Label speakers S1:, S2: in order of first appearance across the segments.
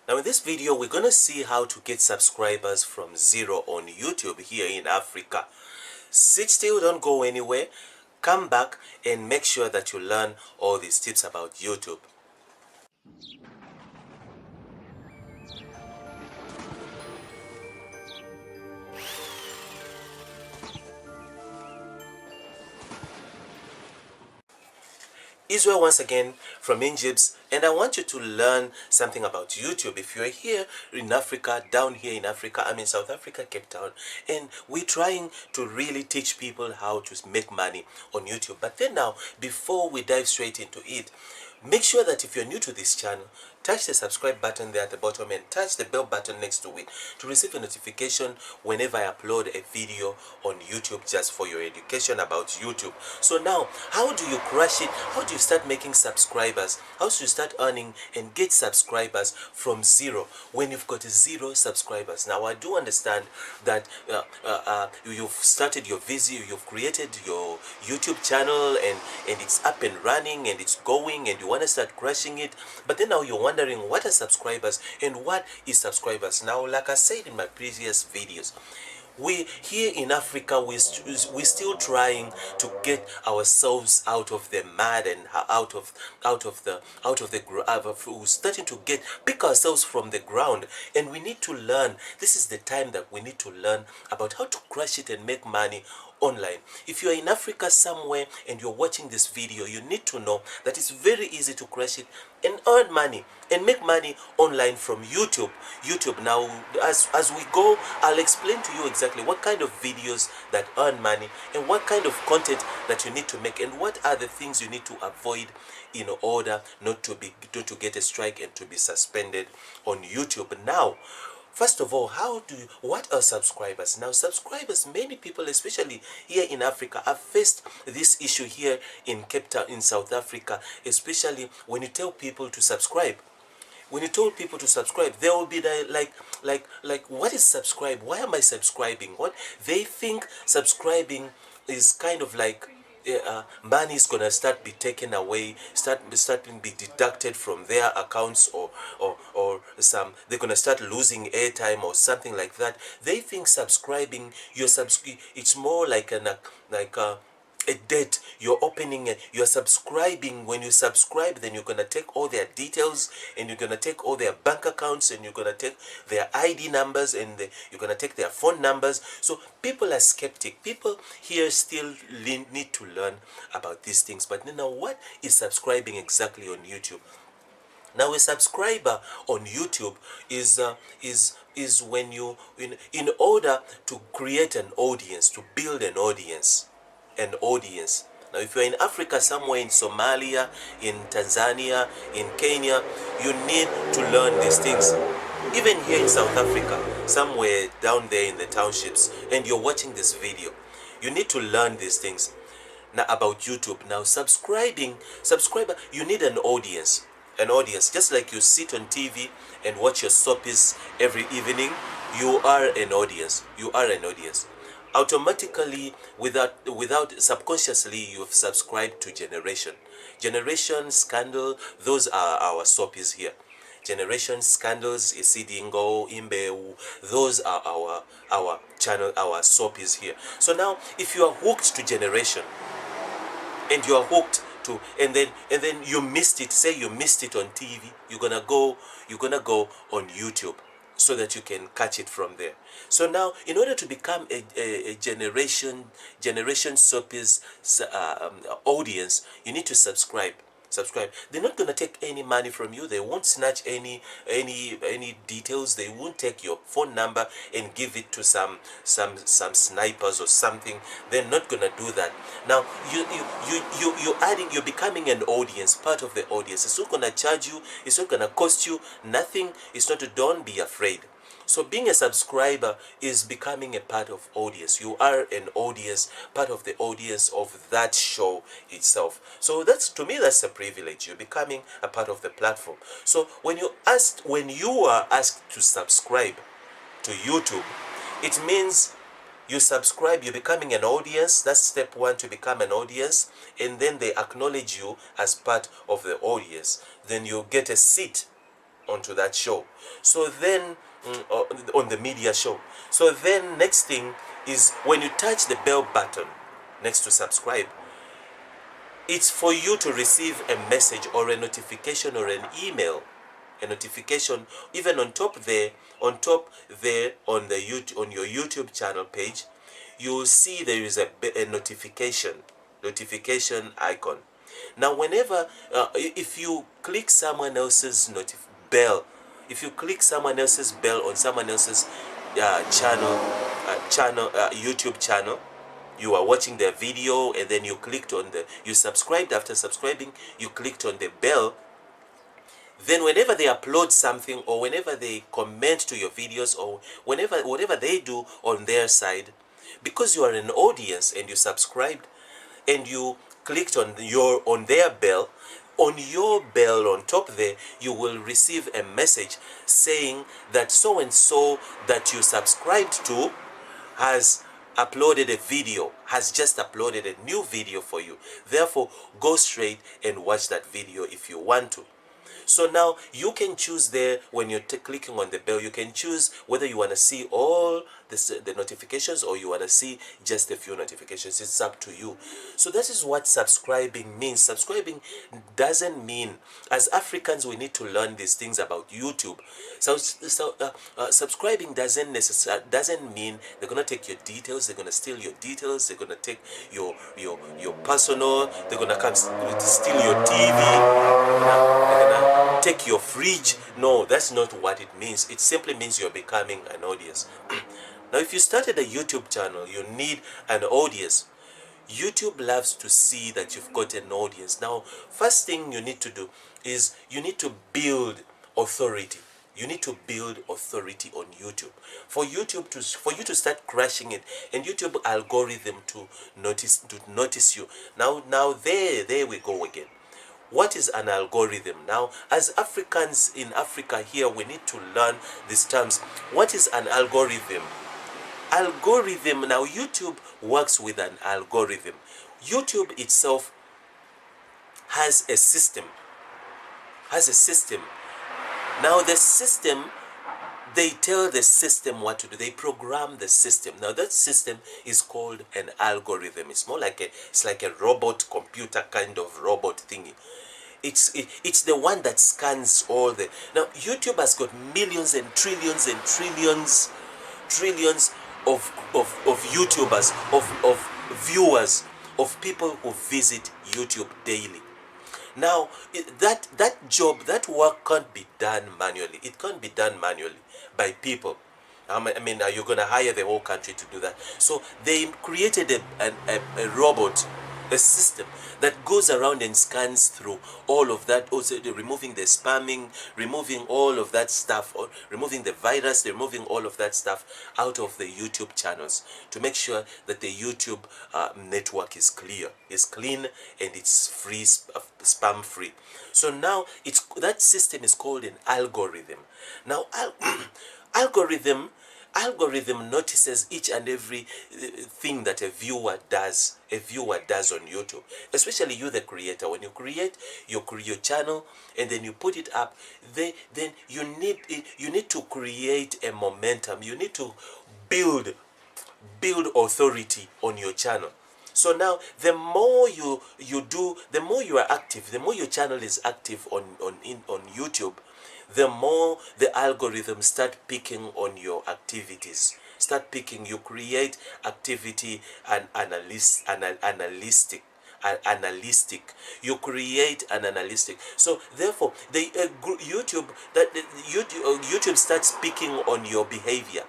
S1: Now in this video, we're going to see how to get subscribers from zero on YouTube here in Africa. Sit still, don't go anywhere. Come back and make sure that you learn all these tips about YouTube. Israel once again from Injibs, and I want you to learn something about YouTube. If you're here in Africa, down here in Africa, I'm in South Africa, Cape Town, and we're trying to really teach people how to make money on YouTube. But then now, before we dive straight into it, make sure that if you're new to this channel, touch the subscribe button there at the bottom and touch the bell button next to it to receive a notification whenever I upload a video on YouTube, just for your education about YouTube. So now, how do you crush it? How do you start making subscribers? How do you start earning and get subscribers from zero when you've got zero subscribers? Now, I do understand that you've started your video, you've created your YouTube channel, and it's up and running and it's going, and you want to start crushing it. But then now you're wondering, what are subscribers and what is subscribers? Now, like I said in my previous videos, we here in Africa, we're still trying to get ourselves out of the mud and we're starting to pick ourselves from the ground, and we need to learn. This is the time that we need to learn about how to crush it and make money online. If you're in Africa somewhere and you're watching this video, you need to know that it's very easy to crush it and earn money and make money online from YouTube. Now, as we go, I'll explain to you exactly what kind of videos that earn money and what kind of content that you need to make, and what are the things you need to avoid in order not to get a strike and to be suspended on YouTube. Now, first of all, what are subscribers? Now, subscribers, many people, especially here in Africa, have faced this issue here in Cape Town, in South Africa, especially when you tell people to subscribe. When you told people to subscribe, they will be like, what is subscribe? Why am I subscribing? What they think subscribing is kind of like money is gonna start be taken away, starting be deducted from their accounts, or some they're gonna start losing airtime or something like that. They think subscribing, it's more like a debt. You're opening you're subscribing. When you subscribe, then you're gonna take all their details, and you're gonna take all their bank accounts, and you're gonna take their ID numbers, and you're gonna take their phone numbers. So people are skeptic. People here still need to learn about these things. But now, what is subscribing exactly on YouTube? Now, a subscriber on YouTube is when you in order to create an audience, to build an audience. Now, if you're in Africa, somewhere in Somalia, in Tanzania, in Kenya, you need to learn these things. Even here in South Africa, somewhere down there in the townships, and you're watching this video, you need to learn these things now about YouTube. Now, subscriber, you need an audience. Just like you sit on TV and watch your soapies every evening, you are an audience. Automatically, without subconsciously, you've subscribed to Generation, Scandal. Those are our soapies here. Generation, Scandals, Isidingo, Imbeu. Those are our channel, our soapies here. So now, if you are hooked to Generation, and you are hooked to, and then you missed it, say you missed it on TV, you're gonna go on YouTube, so that you can catch it from there. So now, in order to become a generation soapies audience, you need to subscribe. They're not going to take any money from you. They won't snatch any details. They won't take your phone number and give it to some snipers or something. They're not going to do that. Now, you're becoming an audience, part of the audience. It's not going to charge you. It's not going to cost you nothing. Don't be afraid. So being a subscriber is becoming a part of audience. You are an audience, part of the audience of that show itself. So to me, that's a privilege. You're becoming a part of the platform. So when you are asked to subscribe to YouTube, it means you subscribe, you're becoming an audience. That's step one, to become an audience. And then they acknowledge you as part of the audience. Then you get a seat onto that show. So then, on the media show. So then next thing is when you touch the bell button next to subscribe, it's for you to receive a message or a notification or an email, a notification even on top there, on the YouTube, on your YouTube channel page. You'll see there is a notification icon. Now whenever if you click someone else's bell, if you click someone else's bell on someone else's YouTube channel, you are watching their video and then you clicked on you subscribed. After subscribing, you clicked on the bell. Then whenever they upload something, or whenever they comment to your videos, or whatever they do on their side, because you are an audience and you subscribed and you clicked on their bell, on your bell on top there, you will receive a message saying that so and so that you subscribed to has uploaded a video, has just uploaded a new video for you. Therefore, go straight and watch that video if you want to. So now you can choose there, when you're clicking on the bell, you can choose whether you want to see all the notifications or you want to see just a few notifications. It's up to you. So that is what subscribing means. Subscribing doesn't mean, as Africans, we need to learn these things about YouTube. So subscribing doesn't mean they're gonna take your details, they're gonna steal your details, they're gonna take your personal, they're gonna come steal your TV, they're gonna take your fridge. No, that's not what it means. It simply means you're becoming an audience. Now, if you started a YouTube channel, you need an audience. YouTube loves to see that you've got an audience. Now, first thing you need to do is you need to build authority. You need to build authority on YouTube. For you to start crushing it, and YouTube algorithm to notice you. Now there we go again. What is an algorithm? Now, as Africans in Africa here, we need to learn these terms. What is an algorithm? Algorithm, now YouTube works with an algorithm. YouTube itself has a system. Now the system, they tell the system what to do. They program the system. Now that system is called an algorithm. It's more like a robot, computer kind of robot thingy. It's the one that scans all the. Now YouTube has got millions and trillions of YouTubers, of viewers, of people who visit YouTube daily. Now that work can't be done manually. It can't be done manually by people. I mean, are you going to hire the whole country to do that? So they created a robot, a system that goes around and scans through all of that, also removing the spamming, removing all of that stuff, or removing the virus, removing all of that stuff out of the YouTube channels to make sure that the YouTube network is clean, and it's free, spam free. So now that system is called an algorithm. Now algorithm notices each and every thing that a viewer does on YouTube, especially you the creator. When you create your channel and then you put it up, then you need to create a momentum. You need to build authority on your channel. So now the more you do, the more you are active, the more your channel is active on YouTube, the more the algorithms start picking on your activities. You create activity and analytic. You create an analytic. So therefore, YouTube starts picking on your behavior.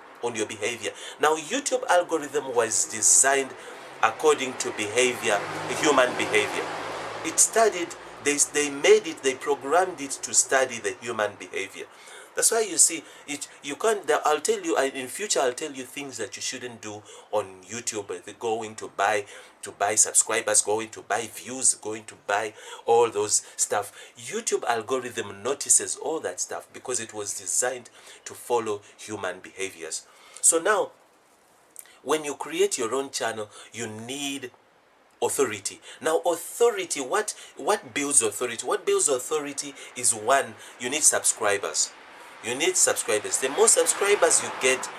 S1: Now, YouTube algorithm was designed according to human behavior. It studied. They programmed it to study the human behavior. That's why you see it. You can't. I'll tell you in future. I'll tell you things that you shouldn't do on YouTube. They're going to buy subscribers, going to buy views, going to buy all those stuff. YouTube algorithm notices all that stuff because it was designed to follow human behaviors. So now, when you create your own channel, you need authority. Now authority, what builds authority? What builds authority is, one, you need subscribers. You need subscribers. The more subscribers you get,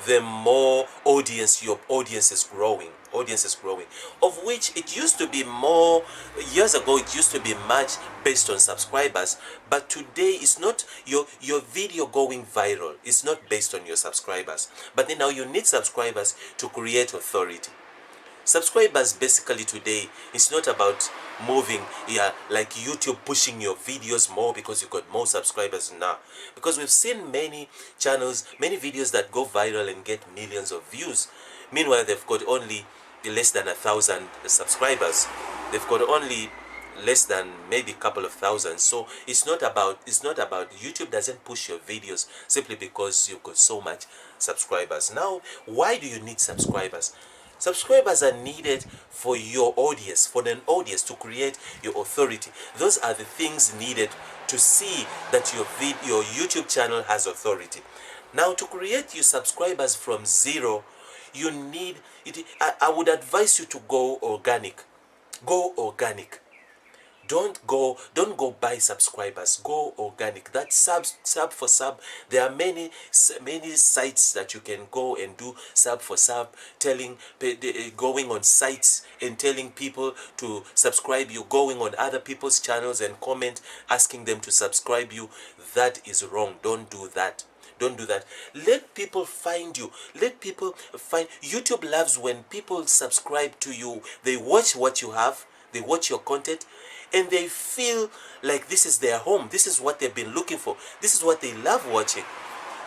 S1: the more audience, your audience is growing. Audience is growing. Of which it used to be more, years ago it used to be much based on subscribers, but today it's not your video going viral. It's not based on your subscribers. But then now you need subscribers to create authority. Subscribers basically today, it's not about moving, like YouTube pushing your videos more because you got more subscribers now. Because we've seen many channels, many videos that go viral and get millions of views. Meanwhile, they've got only less than 1,000 subscribers. They've got only less than maybe a couple of thousand. So it's not about YouTube doesn't push your videos simply because you've got so much subscribers. Now, why do you need subscribers? Subscribers are needed for your audience, for an audience to create your authority. Those are the things needed to see that your YouTube channel has authority. Now, to create your subscribers from zero, you need it. I would advise you to go organic. Go organic. Don't go buy subscribers. Go organic. That's sub for sub. There are many sites that you can go and do sub for sub, going on sites and telling people to subscribe you, going on other people's channels and comment asking them to subscribe you. That is wrong. Don't do that. Don't do that. Let people find you. Let people find. YouTube loves when people subscribe to you. They watch what you have. They watch your content, and they feel like this is their home. This is what they've been looking for. This is what they love watching.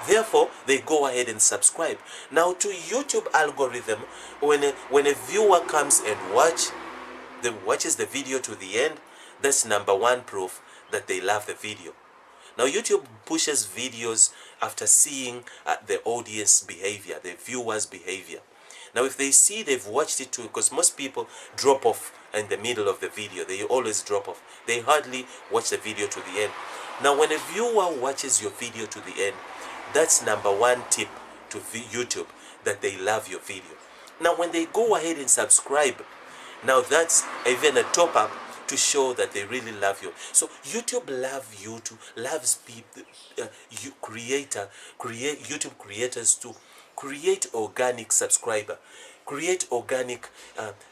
S1: Therefore, they go ahead and subscribe. Now, to YouTube algorithm, when a viewer comes and watches the video to the end, that's number one proof that they love the video. Now, YouTube pushes videos after seeing the audience behavior, the viewers' behavior. Now, if they see they've watched it too, because most people drop off in the middle of the video. They always drop off. They hardly watch the video to the end. Now, when a viewer watches your video to the end, that's number one tip to YouTube that they love your video. Now, when they go ahead and subscribe, now that's even a top up to show that they really love you. So YouTube loves people, YouTube creators to create organic subscriber. Create organic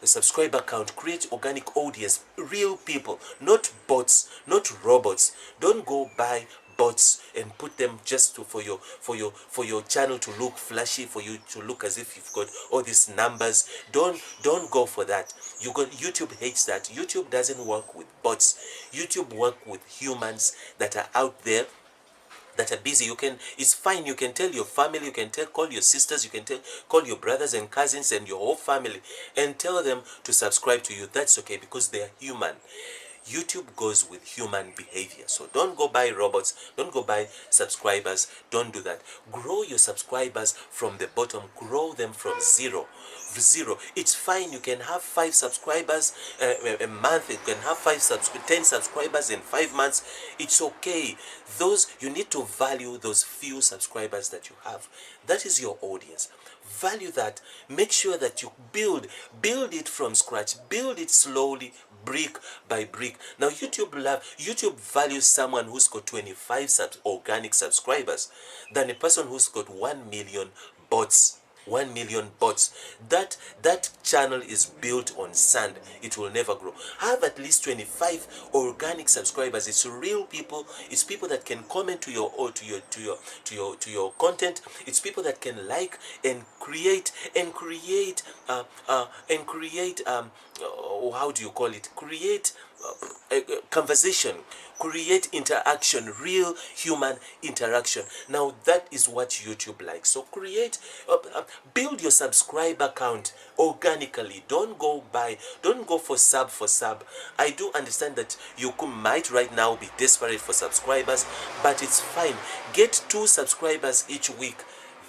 S1: subscriber count. Create organic audience. Real people, not bots, not robots. Don't go buy bots and put them just for your channel to look flashy, for you to look as if you've got all these numbers. Don't go for that. YouTube hates that. YouTube doesn't work with bots. YouTube work with humans that are out there, that are busy. It's fine. You can tell your family, you can call your sisters, you can call your brothers and cousins and your whole family and tell them to subscribe to you. That's okay, because they are human. YouTube goes with human behavior. So don't go buy robots, don't go buy subscribers, don't do that. Grow your subscribers from the bottom, grow them from zero. It's fine. You can have 5 subscribers a month. You can have 10 subscribers in 5 months. It's okay. You need to value those few subscribers that you have. That is your audience. Value that. Make sure that you build it from scratch. Build it slowly, brick by brick. Now, YouTube values someone who's got 25 organic subscribers than a person who's got 1 million bots. 1 million bots. That channel is built on sand. It will never grow. Have at least 25 organic subscribers. It's real people. It's people that can comment to your content. It's people that can like and create how do you call it? Create conversation, create interaction, real human interaction. Now, that is what YouTube likes. So build your subscriber count organically. Don't go for sub. I do understand that you might right now be desperate for subscribers, but it's fine. Get 2 subscribers each week.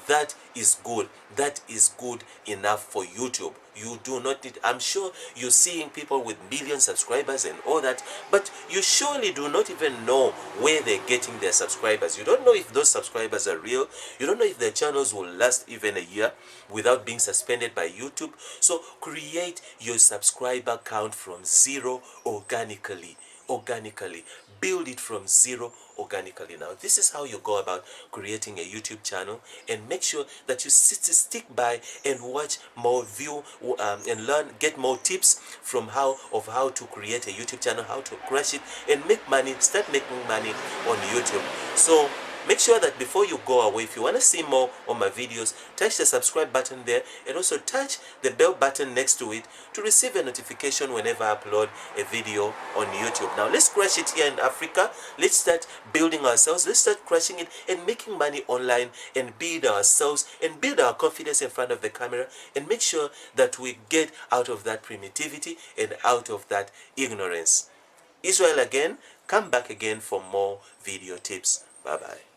S1: That is good. That is good enough for YouTube. You do not need, I'm sure you're seeing people with million subscribers and all that, but you surely do not even know where they're getting their subscribers. You don't know if those subscribers are real. You don't know if their channels will last even a year without being suspended by YouTube. So create your subscriber count from zero organically. Build it from zero organically. Now this is how you go about creating a YouTube channel, and make sure that you stick by and watch more and learn, get more tips from how to create a YouTube channel, how to crush it and make money, start making money on YouTube. So make sure that before you go away, if you want to see more on my videos, touch the subscribe button there, and also touch the bell button next to it to receive a notification whenever I upload a video on YouTube. Now let's crush it here in Africa. Let's start building ourselves. Let's start crushing it and making money online, and build ourselves and build our confidence in front of the camera, and make sure that we get out of that primitivity and out of that ignorance. Israel again, come back again for more video tips. Bye bye.